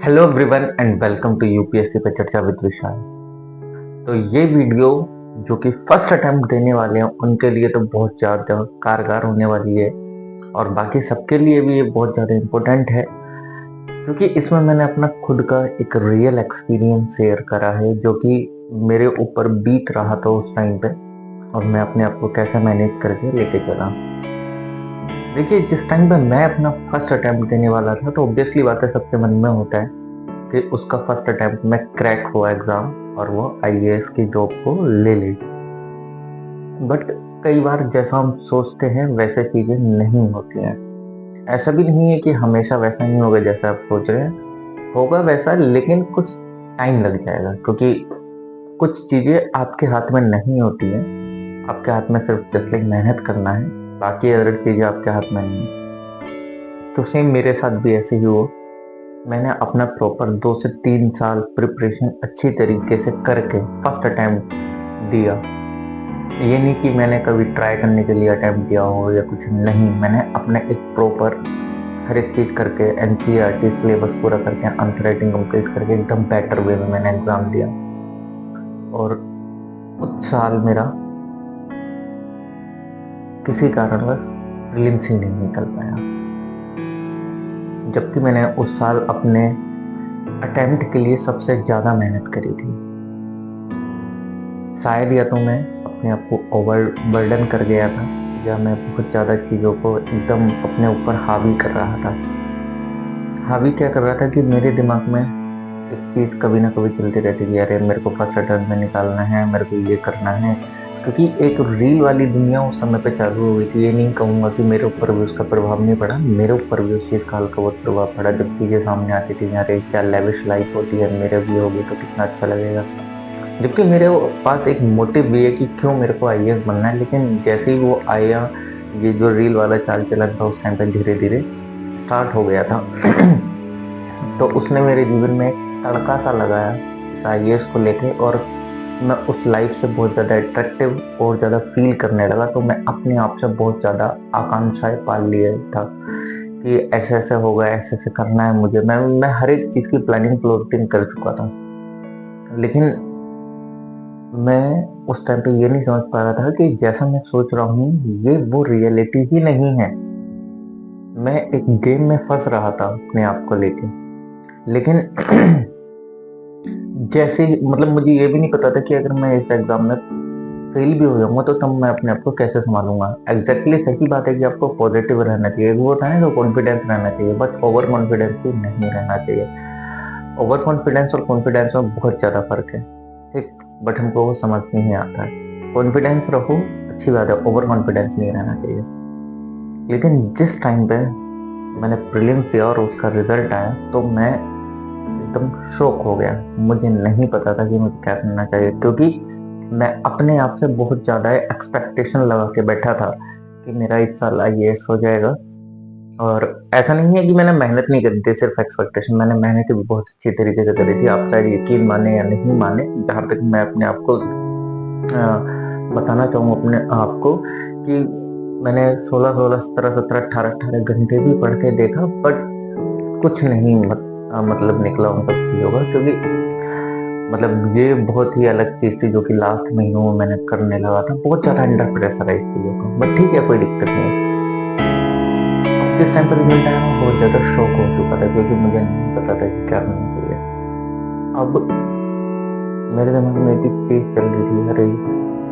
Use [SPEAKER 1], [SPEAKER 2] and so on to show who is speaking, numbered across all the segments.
[SPEAKER 1] Hello everyone and welcome to UPSC पे चर्चा with विशाल। तो ये वीडियो जो कि फर्स्ट अटेम्प्ट देने वाले हैं उनके लिए तो बहुत ज़्यादा कारगर होने वाली है और बाकी सबके लिए भी ये बहुत ज़्यादा इम्पोर्टेंट है, क्योंकि इसमें मैंने अपना खुद का एक रियल एक्सपीरियंस शेयर करा है जो कि मेरे ऊपर बीत रहा था उस टाइम पे, और मैं अपने आप को कैसे मैनेज करके लेके चला। देखिए, जिस टाइम पे मैं अपना फर्स्ट अटेम्प्ट देने वाला था तो ऑब्वियसली बात है, सबके मन में होता है कि उसका फर्स्ट अटेम्प्ट में क्रैक हुआ एग्ज़ाम और वो आईएएस की जॉब को ले ली। बट कई बार जैसा हम सोचते हैं वैसे चीज़ें नहीं होती हैं। ऐसा भी नहीं है कि हमेशा वैसा ही होगा जैसा आप सोच रहे हैं, होगा वैसा, लेकिन कुछ टाइम लग जाएगा, क्योंकि कुछ चीज़ें आपके हाथ में नहीं होती हैं। आपके हाथ में सिर्फ जस्ट लाइक मेहनत करना है, बाकी अदर चीज़ें आपके हाथ में नहीं है। तो सेम मेरे साथ भी ऐसे ही हुआ। मैंने अपना प्रॉपर 2 से 3 साल प्रिपरेशन अच्छी तरीके से करके फर्स्ट अटेम्प्ट दिया। ये नहीं कि मैंने कभी ट्राई करने के लिए अटेम्प्ट दिया हो या कुछ नहीं, मैंने अपना एक प्रॉपर हर एक चीज़ करके एनसीईआरटी सिलेबस पूरा करके आंसर राइटिंग कंप्लीट करके एकदम बेटर वे में मैंने एग्ज़ाम दिया। और उस साल मेरा किसी कारणवश प्रीलिम्स ही नहीं निकल पाया, जबकि मैंने उस साल अपने अटेम्प्ट के लिए सबसे ज़्यादा मेहनत करी थी। शायद या तो मैं अपने आप को ओवर बर्डन कर गया था, या मैं बहुत ज़्यादा चीज़ों को एकदम अपने ऊपर हावी कर रहा था। हावी क्या कर रहा था कि मेरे दिमाग में एक चीज़ कभी ना कभी चलती रहती थी, अरे मेरे को फर्स्ट अटेम्प्ट में निकालना है, मेरे को ये करना है। क्योंकि एक रील वाली दुनिया उस समय पे चालू हो गई थी। ये नहीं कहूँगा कि मेरे ऊपर भी उसका प्रभाव नहीं पड़ा, मेरे ऊपर भी उस चीज़ का हल्का बहुत प्रभाव पड़ा। जब चीज़ें सामने आती थी, अरे क्या लेविश लाइफ होती है, मेरे भी होगी तो कितना अच्छा लगेगा। जबकि मेरे पास एक मोटिव भी है कि क्यों मेरे को आईएएस बनना है, लेकिन जैसे ही वो आया, ये जो रील वाला चाल चलन था उस टाइम पे धीरे धीरे स्टार्ट हो गया था। तो उसने मेरे जीवन में एक तड़का सा लगाया इस आईएएस को लेके, और मैं उस लाइफ से बहुत ज़्यादा अट्रैक्टिव और ज़्यादा फील करने लगा। तो मैं अपने आप से बहुत ज़्यादा आकांक्षाएं पाल लिए था कि ऐसे ऐसे होगा, ऐसे ऐसे करना है मुझे। मैं हर एक चीज़ की प्लानिंग प्लॉटिंग कर चुका था, लेकिन मैं उस टाइम पे ये नहीं समझ पा रहा था कि जैसा मैं सोच रहा हूँ ये वो रियलिटी ही नहीं है। मैं एक गेम में फंस रहा था अपने आप को लेके। लेकिन जैसे ही मतलब मुझे ये भी नहीं पता था कि अगर मैं इस एग्जाम में फेल भी हो जाऊंगा तो तब मैं अपने आप को कैसे संभालूंगा। एग्जैक्टली सही बात है कि आपको पॉजिटिव रहना चाहिए, वो होता है ना, तो कॉन्फिडेंस रहना चाहिए, बट ओवर कॉन्फिडेंस भी नहीं रहना चाहिए। ओवर कॉन्फिडेंस और कॉन्फिडेंस में बहुत ज़्यादा फर्क है, ठीक। बट हमको वो समझ नहीं आता है। कॉन्फिडेंस रहो, अच्छी बात है, ओवर कॉन्फिडेंस नहीं रहना चाहिए। लेकिन जिस टाइम पे मैंने प्रीलिम्स दिया और उसका रिजल्ट आया तो मैं एकदम शॉक हो गया। मुझे नहीं पता था कि मुझे क्या करना चाहिए, क्योंकि मैं अपने आप से बहुत ज़्यादा एक्सपेक्टेशन लगा के बैठा था कि मेरा इस साल आईएएस हो जाएगा। और ऐसा नहीं है कि मैंने मेहनत नहीं करी थी, सिर्फ एक्सपेक्टेशन, मैंने मेहनत भी बहुत अच्छी तरीके से करी थी। आप शायद यकीन माने या नहीं माने, जहाँ तक मैं अपने आप को बताना चाहूँ अपने आप को कि मैंने 16-16, 17-17, 18-18 घंटे भी पढ़ के देखा, बट कुछ नहीं मतलब निकला उन सब चीज़ों का। क्योंकि मतलब ये बहुत ही अलग चीज़ थी जो कि लास्ट महीनों में मैंने करने लगा था। बहुत ज़्यादा अंडर प्रेशर है इस चीज़ों का, बट ठीक है, कोई दिक्कत नहीं है। अब जिस टाइम पर रिजल्ट आया मैं बहुत ज़्यादा शॉक हो चुका था, क्योंकि मुझे नहीं पता था कि क्या करना चाहिए। अब मेरे दिमाग में एक ही चीज़ चल रही थी, अरे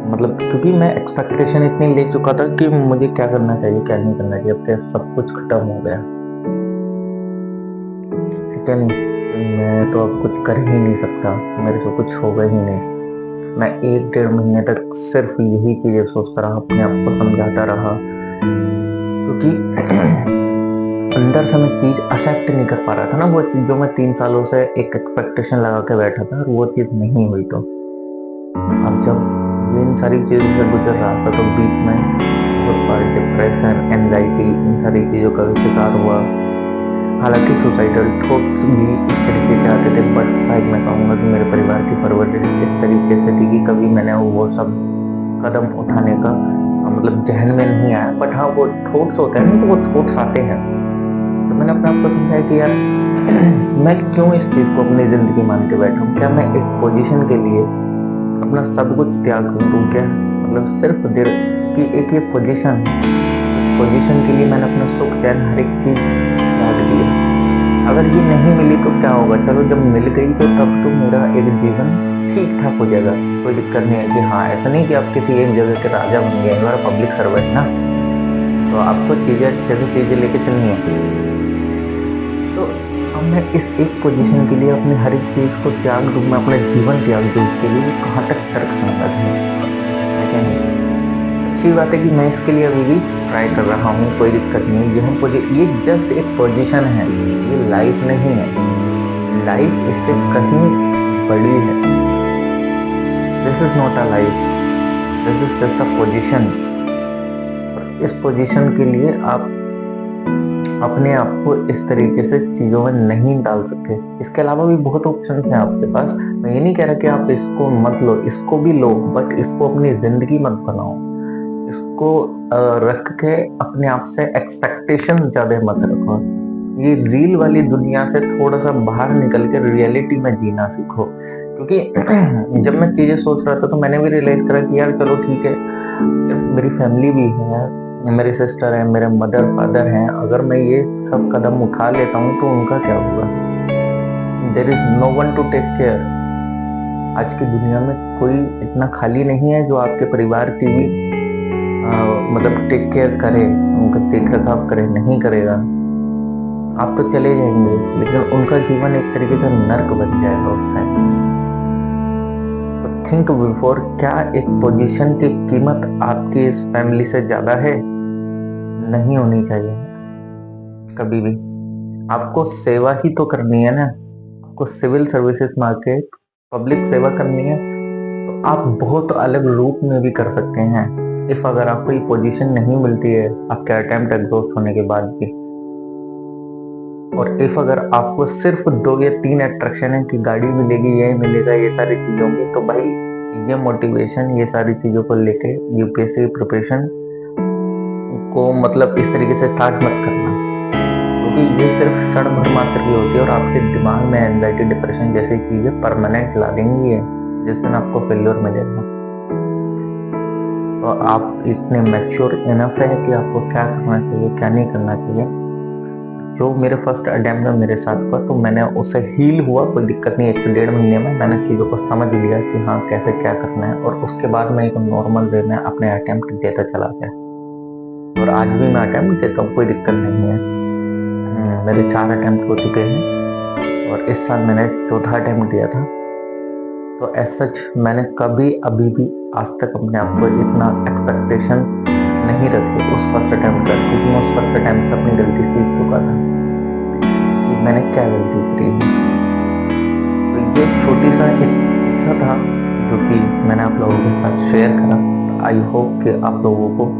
[SPEAKER 1] मतलब क्योंकि मैं एक्सपेक्टेशन इतनी ले चुका था कि मुझे क्या करना चाहिए क्या नहीं करना चाहिए। अब तो सब कुछ खत्म हो गया, ठीक है नहीं, मैं तो अब कुछ कर ही नहीं सकता, मेरे से कुछ होगा ही नहीं। मैं 1-1.5 महीने तक सिर्फ यही चीज़ें सोचता रहा, अपने आप को समझाता रहा, क्योंकि अंदर से मैं चीज़ एक्सेप्ट नहीं कर पा रहा था ना, वो चीज़ जो मैं 3 सालों से एक एक्सपेक्टेशन लगा के बैठा था और वो चीज़ नहीं हुई। तो अब जब ये इन सारी चीज़ों से गुजर रहा था तो बीच में बहुत बार डिप्रेशन, एंजाइटी, इन सारी चीज़ों का भी शिकार हुआ। हालांकि सुसाइडल थॉट्स भी इस तरीके के आते थे, बट शायद मैं कहूँगा कि मेरे परिवार की परवरिश इस तरीके से थी कि कभी मैंने वो सब कदम उठाने का मतलब जहन में नहीं आया। बट हाँ, वो थॉट्स होते हैं ना, तो वो थॉट्स आते हैं। तो मैंने अपने आप को समझाया कि यार मैं क्यों इस चीज़ को अपनी ज़िंदगी मान के बैठा हूँ? क्या मैं एक पोज़ीशन के लिए अपना सब कुछ त्याग दूँ क्या? मतलब सिर्फ़ देर कि एक ये पोज़ीशन, इस पोज़ीशन के लिए मैंने अपना सुख चैन हर एक चीज़ त्याग दी है। अगर ये नहीं मिली तो क्या होगा? चलो जब मिल गई तो तब तो मेरा एक जीवन ठीक-ठाक हो जाएगा, कोई दिक्कत नहीं है कि हाँ, ऐसा नहीं कि आप किसी एक जगह के राजा बन गए, यू आर पब्लिक सर्वेंट ना, तो आपको चीज़ें अच्छे से चीज़ें लेके चलनी है। तो अब मैं इस एक पोज़ीशन के लिए अपनी हर एक चीज़ को त्याग दूँ, मैं अपना जीवन त्याग दूँ इसके लिए, ये कहाँ तक तर्कसंगत है कि नहीं? अच्छी बात है कि मैं इसके लिए अभी भी ट्राई कर रहा हूँ, कोई दिक्कत नहीं है। ये जस्ट एक पोज़ीशन है, ये लाइफ़ नहीं है। लाइफ़ इससे कहीं बड़ी है। This is not a life, this is just a position. और इस पोज़ीशन के लिए आप अपने आप को इस तरीके से चीज़ों में नहीं डाल सकते। इसके अलावा भी बहुत ऑप्शंस हैं आपके पास। मैं ये नहीं कह रहा कि आप इसको मत लो, इसको भी लो, बट इसको अपनी ज़िंदगी मत बनाओ। इसको रख के अपने आप से एक्सपेक्टेशन ज़्यादा मत रखो। ये रील वाली दुनिया से थोड़ा-सा बाहर निकल के रियलिटी में जीना सीखो। क्योंकि जब मैं चीज़ें सोच रहा था तो मैंने भी रियलाइज़ करा कि यार चलो ठीक है, मेरी फैमिली भी है, मेरी सिस्टर है, मेरे मदर-फादर हैं, अगर मैं ये सब कदम उठा लेता हूँ तो उनका क्या होगा? There is no one to take care. आज की दुनिया में कोई इतना खाली नहीं है जो आपके परिवार की भी मतलब टेक केयर करे, उनका देख-रखाव करे, नहीं करेगा। आप तो चले जाएँगे, लेकिन उनका जीवन एक तरीके से नर्क बन जाएगा उस टाइम। तो थिंक बिफोर, क्या एक पोजीशन की कीमत आपकी इस फैमिली से ज़्यादा है? नहीं होनी चाहिए, कभी भी। आपको सेवा ही तो करनी है ना, आपको सिविल सर्विसेज़ में आके पब्लिक सेवा करनी है, तो आप बहुत अलग रूप में भी कर सकते हैं। इफ अगर आपको ये पोजीशन नहीं मिलती है, आपके अटेम्प्ट एग्ज़ॉस्ट होने के बाद भी, और इफ अगर आपको सिर्फ़ 2 या 3 अट्रैक्शन है कि गाड़ी मिलेगी, यही मिलेगा, ये सारी चीज़ होंगी, तो भाई ये मोटिवेशन, ये सारी चीज़ों को लेके यूपीएससी प्रिपरेशन को मतलब इस तरीके से स्टार्ट मत करना। क्योंकि ये सिर्फ़ क्षण भर मात्र की होती है और आपके दिमाग में एंग्ज़ायटी, डिप्रेशन जैसी चीज़ें परमानेंट ला देंगी ये, जिस दिन आपको फेल्योर मिलेगा। तो आप इतने मैच्योर इनफ हैं कि आपको क्या करना चाहिए, क्या नहीं करना चाहिए। जो मेरे फर्स्ट अटेम्प्ट में मेरे साथ हुआ तो मैंने उससे हील हुआ, कोई दिक्कत नहीं, 1 से डेढ़ महीने में मैंने चीज़ों को समझ लिया कि हाँ, कैसे क्या करना है, और उसके बाद मैं एक नॉर्मल वे में अपने अटेम्प्ट देता चला गया। और आज भी मैं अटेम्प्ट देता हूँ, कोई दिक्कत नहीं है। मेरे 4 अटेम्प्ट हो चुके हैं और इस साल मैंने चौथा अटेम्प्ट दिया था। तो एज़ सच मैंने कभी अभी भी आज तक अपने आप को इतना एक्सपेक्टेशन नहीं रखी उस फर्स्ट अटेम्प्ट का, क्योंकि मैं उस फर्स्ट अटेम्प्ट से अपनी गलती सीख चुका था कि मैंने क्या गलती करी है। तो ये एक छोटी-सा एक किस्सा था जो कि मैंने आप लोगों के साथ शेयर करा। आई होप कि आप लोगों को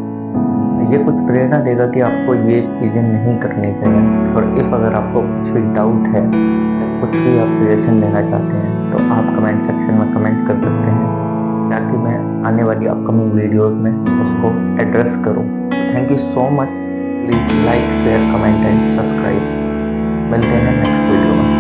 [SPEAKER 1] ये कुछ प्रेरणा देगा कि आपको ये चीज़ें नहीं करनी चाहिए। और इफ अगर आपको कुछ भी डाउट है या कुछ भी आप सजेशन लेना चाहते हैं तो आप कमेंट सेक्शन में कमेंट कर सकते हैं, ताकि मैं आने वाली अपकमिंग वीडियोज़ में उसको एड्रेस करूँ। Thank you so much. Please like, share, comment and subscribe. मिलते हैं नेक्स्ट वीडियो में।